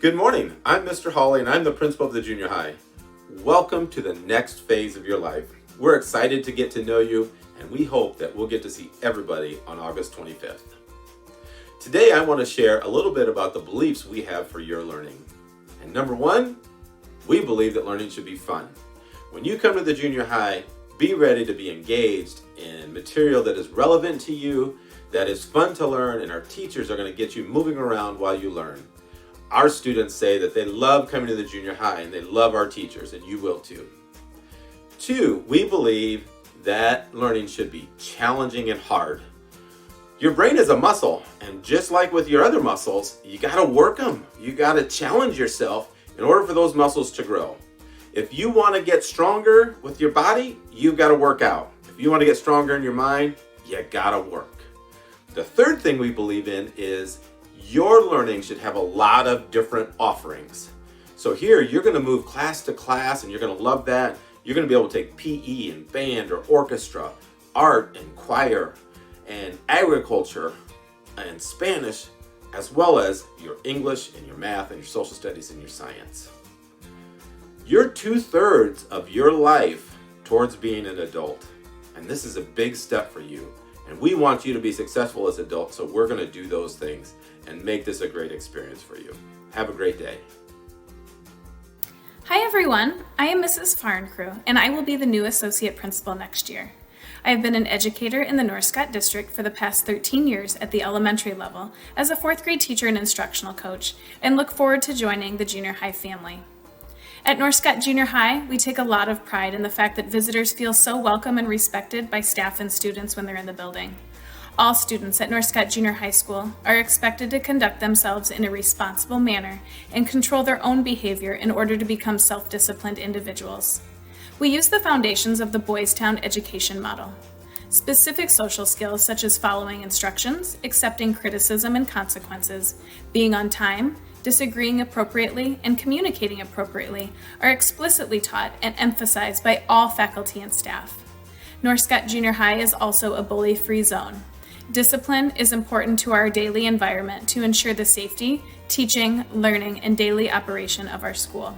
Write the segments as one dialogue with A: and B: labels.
A: Good morning, I'm Mr. Hawley and I'm the principal of the junior high. Welcome to the next phase of your life. We're excited to get to know you and we hope that we'll get to see everybody on August 25th. Today I want to share a little bit about the beliefs we have for your learning. And number one, we believe that learning should be fun. When you come to the junior high, be ready to be engaged in material that is relevant to you, that is fun to learn, and our teachers are going to get you moving around while you learn. Our students say that they love coming to the junior high and they love our teachers, and you will too. Two, we believe that learning should be challenging and hard. Your brain is a muscle, and just like with your other muscles, you got to work them. You got to challenge yourself in order for those muscles to grow. If you want to get stronger with your body, you've got to work out. If you want to get stronger in your mind, you got to work. The third thing we believe in is your learning should have a lot of different offerings. So here, you're going to move class to class, and you're going to love that. You're going to be able to take PE and band or orchestra, art and choir, and agriculture and Spanish, as well as your English and your math and your social studies and your science. You're 2/3 of your life towards being an adult, and this is a big step for you. And we want you to be successful as adults, so we're going to do those things and make this a great experience for you. Have a great day.
B: Hi everyone, I am Mrs. Fahrenkrog, and I will be the new associate principal next year. I have been an educator in the North Scott District for the past 13 years at the elementary level as a 4th grade teacher and instructional coach, and look forward to joining the junior high family. At North Scott Junior High, we take a lot of pride in the fact that visitors feel so welcome and respected by staff and students when they're in the building. All students at North Scott Junior High School are expected to conduct themselves in a responsible manner and control their own behavior in order to become self-disciplined individuals. We use the foundations of the Boys Town education model. Specific social skills such as following instructions, accepting criticism and consequences, being on time, disagreeing appropriately, and communicating appropriately are explicitly taught and emphasized by all faculty and staff. North Scott Junior High is also a bully-free zone. Discipline is important to our daily environment to ensure the safety, teaching, learning, and daily operation of our school.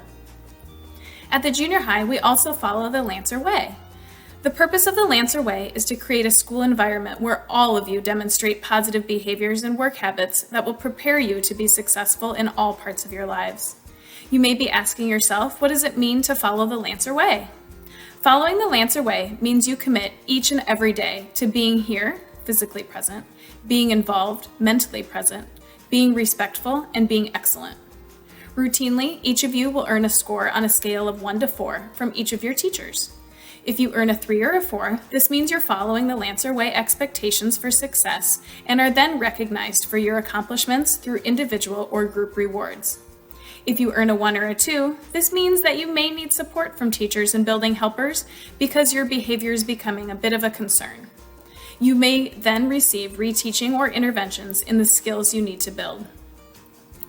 B: At the junior high, we also follow the Lancer Way. The purpose of the Lancer Way is to create a school environment where all of you demonstrate positive behaviors and work habits that will prepare you to be successful in all parts of your lives. You may be asking yourself, what does it mean to follow the Lancer Way? Following the Lancer Way means you commit each and every day to being here, physically present, being involved, mentally present, being respectful, and being excellent. Routinely, each of you will earn a score on a scale of 1 to 4 from each of your teachers. If you earn a 3 or a 4, this means you're following the Lancer Way expectations for success and are then recognized for your accomplishments through individual or group rewards. If you earn a 1 or a 2, this means that you may need support from teachers and building helpers because your behavior is becoming a bit of a concern. You may then receive reteaching or interventions in the skills you need to build.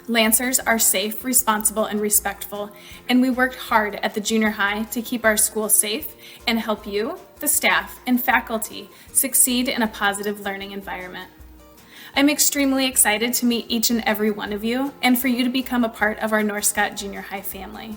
B: Lancers are safe, responsible, and respectful, and we worked hard at the junior high to keep our school safe and help you, the staff, and faculty succeed in a positive learning environment. I'm extremely excited to meet each and every one of you and for you to become a part of our North Scott Junior High family.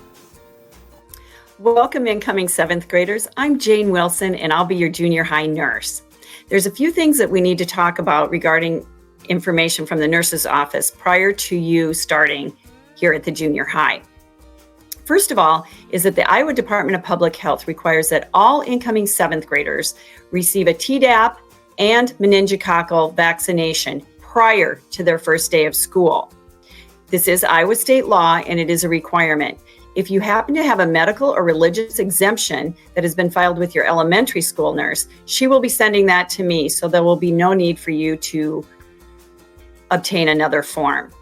C: Welcome incoming 7th graders. I'm Jane Wilson and I'll be your junior high nurse. There's a few things that we need to talk about regarding information from the nurse's office prior to you starting here at the junior high. First of all is that the Iowa Department of Public Health requires that all incoming 7th graders receive a Tdap and meningococcal vaccination prior to their first day of school. This is Iowa state law and it is a requirement. If you happen to have a medical or religious exemption that has been filed with your elementary school nurse, she will be sending that to me, so there will be no need for you to obtain another form.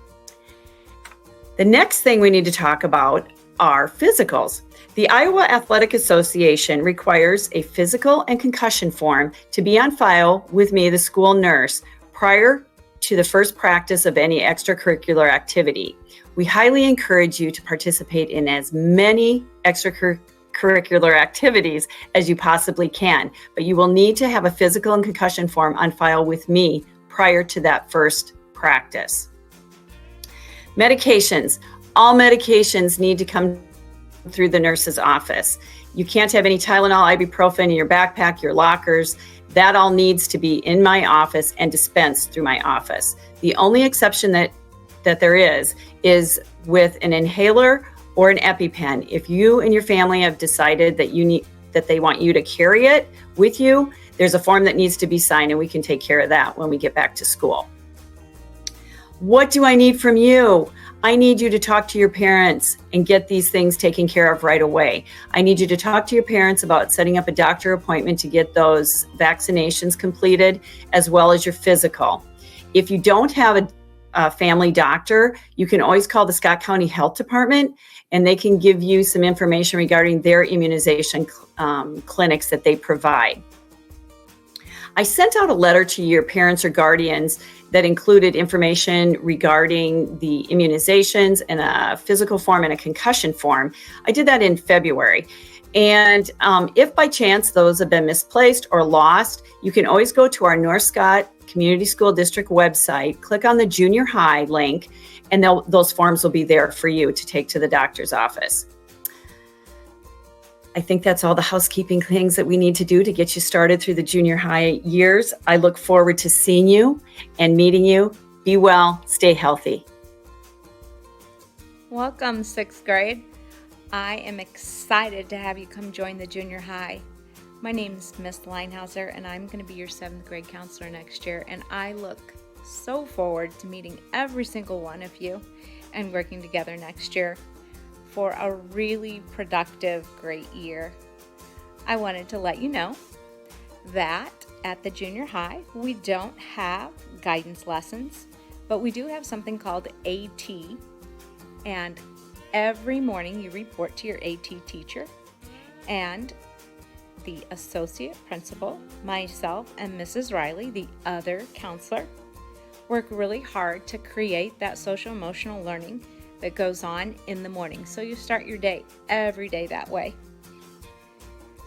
C: The next thing we need to talk about are physicals. The Iowa Athletic Association requires a physical and concussion form to be on file with me, the school nurse, prior to the first practice of any extracurricular activity. We highly encourage you to participate in as many extracurricular activities as you possibly can, but you will need to have a physical and concussion form on file with me prior to that first practice. Medications. All medications need to come through the nurse's office. You can't have any Tylenol, ibuprofen in your backpack, your lockers. That all needs to be in my office and dispensed through my office. The only exception that there is with an inhaler or an EpiPen. If you and your family have decided that they want you to carry it with you, there's a form that needs to be signed, and we can take care of that when we get back to school. What do I need from you? I need you to talk to your parents and get these things taken care of right away. I need you to talk to your parents about setting up a doctor appointment to get those vaccinations completed, as well as your physical. If you don't have a family doctor, you can always call the Scott County Health Department, and they can give you some information regarding their immunization clinics that they provide. I sent out a letter to your parents or guardians that included information regarding the immunizations and a physical form and a concussion form. I did that in February. And if by chance those have been misplaced or lost, you can always go to our North Scott Community School District website, click on the junior high link, and those forms will be there for you to take to the doctor's office. I think that's all the housekeeping things that we need to do to get you started through the junior high years. I look forward to seeing you and meeting you. Be well, stay healthy.
D: Welcome, 6th grade. I am excited to have you come join the junior high. My name is Miss Leinhauser, and I'm going to be your 7th grade counselor next year, and I look so forward to meeting every single one of you and working together next year for a really productive, great year. I wanted to let you know that at the junior high, we don't have guidance lessons, but we do have something called AT, and every morning you report to your AT teacher, and the associate principal, myself, and Mrs. Riley, the other counselor, work really hard to create that social emotional learning that goes on in the morning. So you start your day every day that way.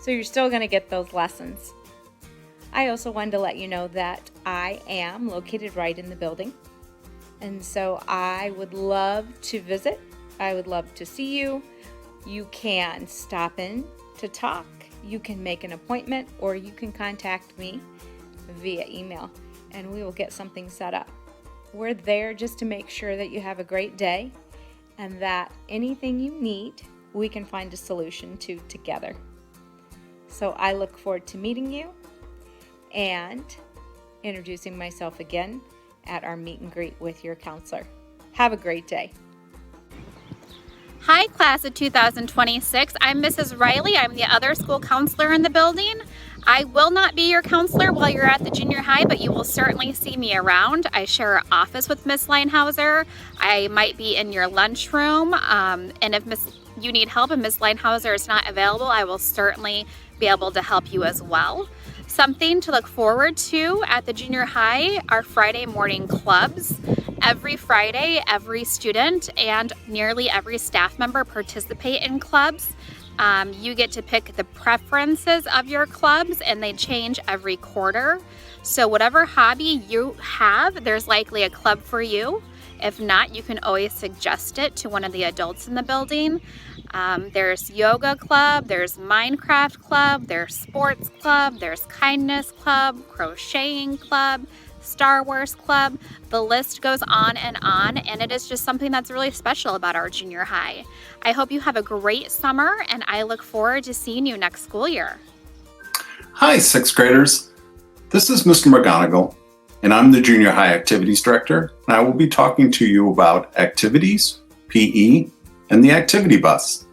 D: So you're still going to get those lessons. I also wanted to let you know that I am located right in the building. And so I would love to visit. I would love to see you. You can stop in to talk. You can make an appointment, or you can contact me via email, and we will get something set up. We're there just to make sure that you have a great day, and that anything you need, we can find a solution to together. So I look forward to meeting you and introducing myself again at our meet and greet with your counselor. Have a great day.
E: Hi, class of 2026. I'm Mrs. Riley. I'm the other school counselor in the building. I will not be your counselor while you're at the junior high, but you will certainly see me around. I share an office with Miss Leinhauser. I might be in your lunchroom, and if you need help and Miss Leinhauser is not available, I will certainly be able to help you as well. Something to look forward to at the junior high are Friday morning clubs. Every Friday, every student and nearly every staff member participate in clubs. You get to pick the preferences of your clubs, and they change every quarter. So whatever hobby you have, there's likely a club for you. If not, you can always suggest it to one of the adults in the building. There's yoga club, there's Minecraft club, there's sports club, there's kindness club, crocheting club, Star Wars club. The list goes on, and it is just something that's really special about our junior high. I hope you have a great summer, and I look forward to seeing you next school year.
F: Hi, 6th graders. This is Mr. McGonegle, and I'm the Junior High Activities Director, and I will be talking to you about activities, PE, and the activity bus.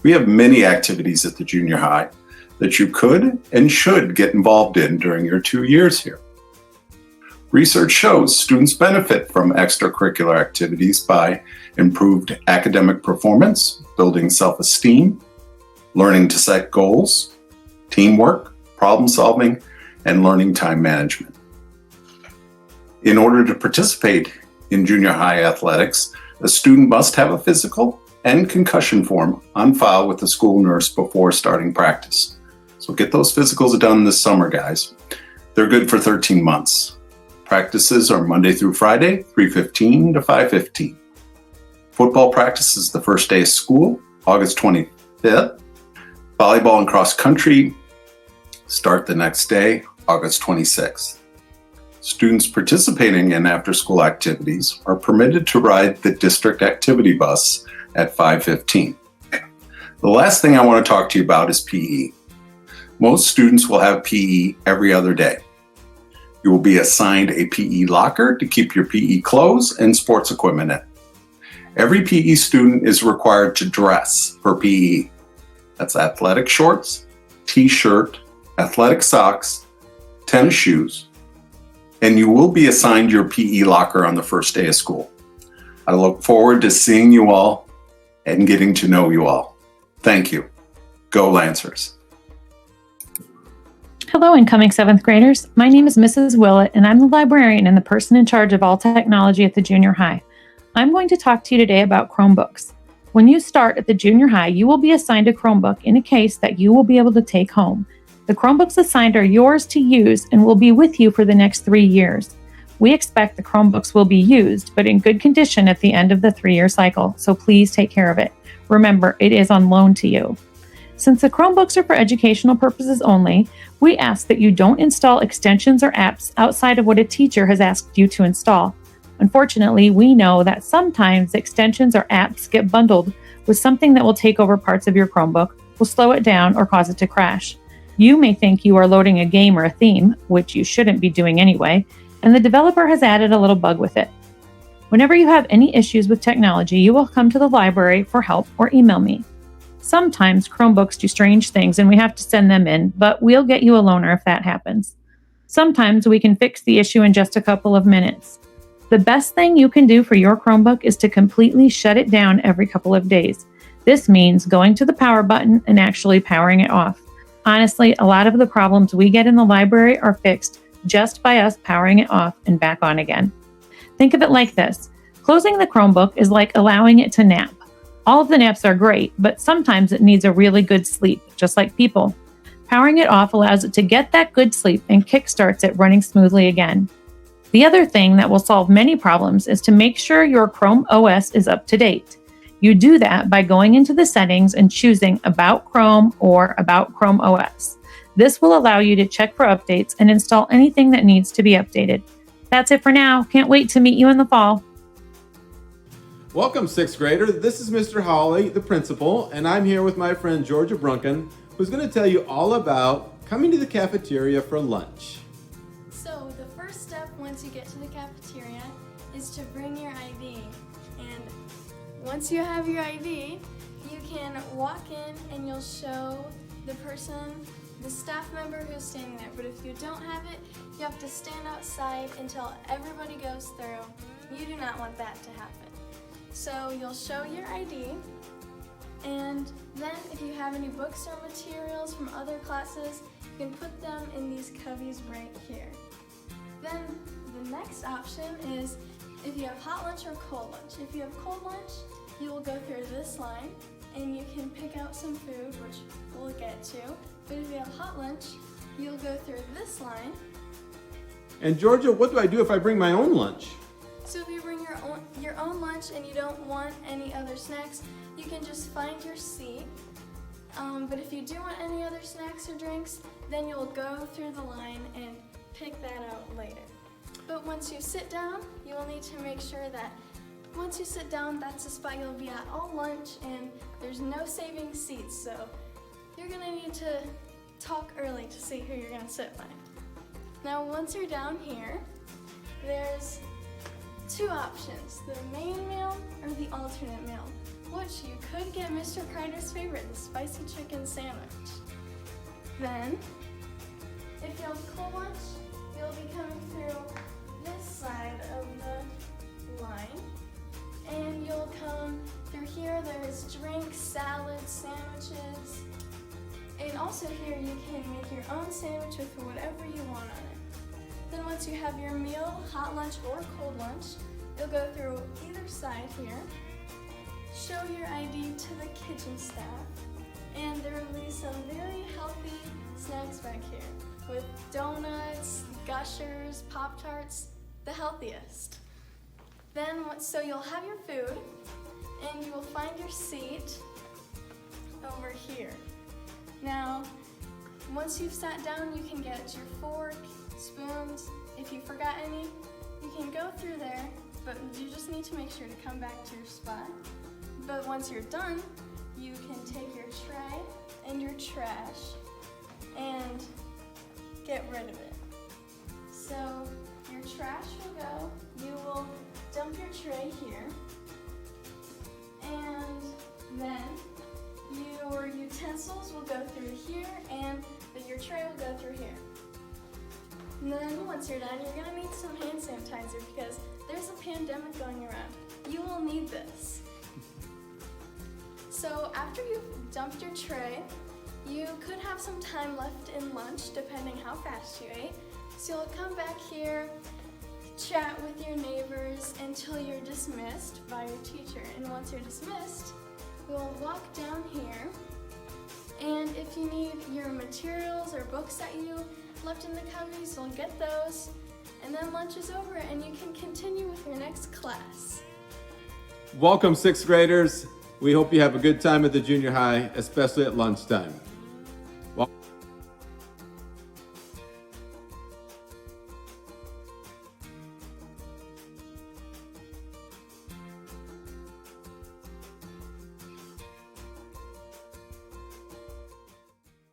F: We have many activities at the junior high that you could and should get involved in during your 2 years here. Research shows students benefit from extracurricular activities by improved academic performance, building self-esteem, learning to set goals, teamwork, problem solving, and learning time management. In order to participate in junior high athletics, a student must have a physical and concussion form on file with the school nurse before starting practice. So get those physicals done this summer, guys. They're good for 13 months. Practices are Monday through Friday, 3:15 to 5:15. Football practice is the first day of school, August 25th. Volleyball and cross country start the next day, August 26th. Students participating in after-school activities are permitted to ride the district activity bus at 5:15. The last thing I want to talk to you about is PE. Most students will have PE every other day. You will be assigned a PE locker to keep your PE clothes and sports equipment in. Every PE student is required to dress for PE. That's athletic shorts, t-shirt, athletic socks, tennis shoes, and you will be assigned your PE locker on the first day of school. I look forward to seeing you all and getting to know you all. Thank you. Go Lancers.
G: Hello, incoming 7th graders. My name is Mrs. Willet, and I'm the librarian and the person in charge of all technology at the junior high. I'm going to talk to you today about Chromebooks. When you start at the junior high, you will be assigned a Chromebook in a case that you will be able to take home. The Chromebooks assigned are yours to use and will be with you for the next 3 years. We expect the Chromebooks will be used, but in good condition at the end of the 3-year cycle, so please take care of it. Remember, it is on loan to you. Since the Chromebooks are for educational purposes only, we ask that you don't install extensions or apps outside of what a teacher has asked you to install. Unfortunately, we know that sometimes extensions or apps get bundled with something that will take over parts of your Chromebook, will slow it down, or cause it to crash. You may think you are loading a game or a theme, which you shouldn't be doing anyway, and the developer has added a little bug with it. Whenever you have any issues with technology, you will come to the library for help or email me. Sometimes Chromebooks do strange things and we have to send them in, but we'll get you a loaner if that happens. Sometimes we can fix the issue in just a couple of minutes. The best thing you can do for your Chromebook is to completely shut it down every couple of days. This means going to the power button and actually powering it off. Honestly, a lot of the problems we get in the library are fixed just by us powering it off and back on again. Think of it like this. Closing the Chromebook is like allowing it to nap. All of the naps are great, but sometimes it needs a really good sleep, just like people. Powering it off allows it to get that good sleep and kickstarts it running smoothly again. The other thing that will solve many problems is to make sure your Chrome OS is up to date. You do that by going into the settings and choosing About Chrome or About Chrome OS. This will allow you to check for updates and install anything that needs to be updated. That's it for now. Can't wait to meet you in the fall.
A: Welcome, 6th grader. This is Mr. Hawley, the principal, and I'm here with my friend Georgia Brunken, who's going to tell you all about coming to the cafeteria for lunch.
H: So the first step once you get to the cafeteria is to bring your ID. And once you have your ID, you can walk in and you'll show the staff member who's standing there. But if you don't have it, you have to stand outside until everybody goes through. You do not want that to happen. So you'll show your ID, and then if you have any books or materials from other classes, you can put them in these cubbies right here. Then the next option is if you have hot lunch or cold lunch. If you have cold lunch, you will go through this line and you can pick out some food, which we'll get to. But if you have hot lunch, you'll go through this line.
A: And Georgia, what do I do if I bring my own lunch?
H: So if you bring your own lunch and you don't want any other snacks, you can just find your seat. But if you do want any other snacks or drinks, then you'll go through the line and pick that out later. But once you sit down, you will need to make sure that once you sit down, that's the spot you'll be at all lunch, and there's no saving seats, so you're gonna need to talk early to see who you're gonna sit by. Now once you're down here, there's 2 options, the main meal or the alternate meal, which you could get Mr. Kreider's favorite, the spicy chicken sandwich. Then, if you have cold lunch, you'll be coming through this side of the line, and you'll come through here. There's drinks, salads, sandwiches, and also here you can make your own sandwich with whatever you want on it. Then once you have your meal, hot lunch or cold lunch, you'll go through either side here, show your ID to the kitchen staff, and there will be some very healthy snacks back here with donuts, Gushers, Pop-Tarts, the healthiest. Then, so you'll have your food, and you will find your seat over here. Now, once you've sat down, you can get your fork, spoons. If you forgot any, you can go through there, but you just need to make sure to come back to your spot. But once you're done, you can take your tray and your trash and get rid of it. So your trash will go, you will dump your tray here, and then your utensils will go through here, and your tray will go through here. And then once you're done, you're gonna need some hand sanitizer because there's a pandemic going around. You will need this. So after you've dumped your tray, you could have some time left in lunch depending how fast you ate. So you'll come back here, chat with your neighbors until you're dismissed by your teacher. And once you're dismissed, you'll walk down here. And if you need your materials or books that you left in the cubbies, you'll get those. And then lunch is over and you can continue with your next class.
A: Welcome, 6th graders. We hope you have a good time at the junior high, especially at lunchtime.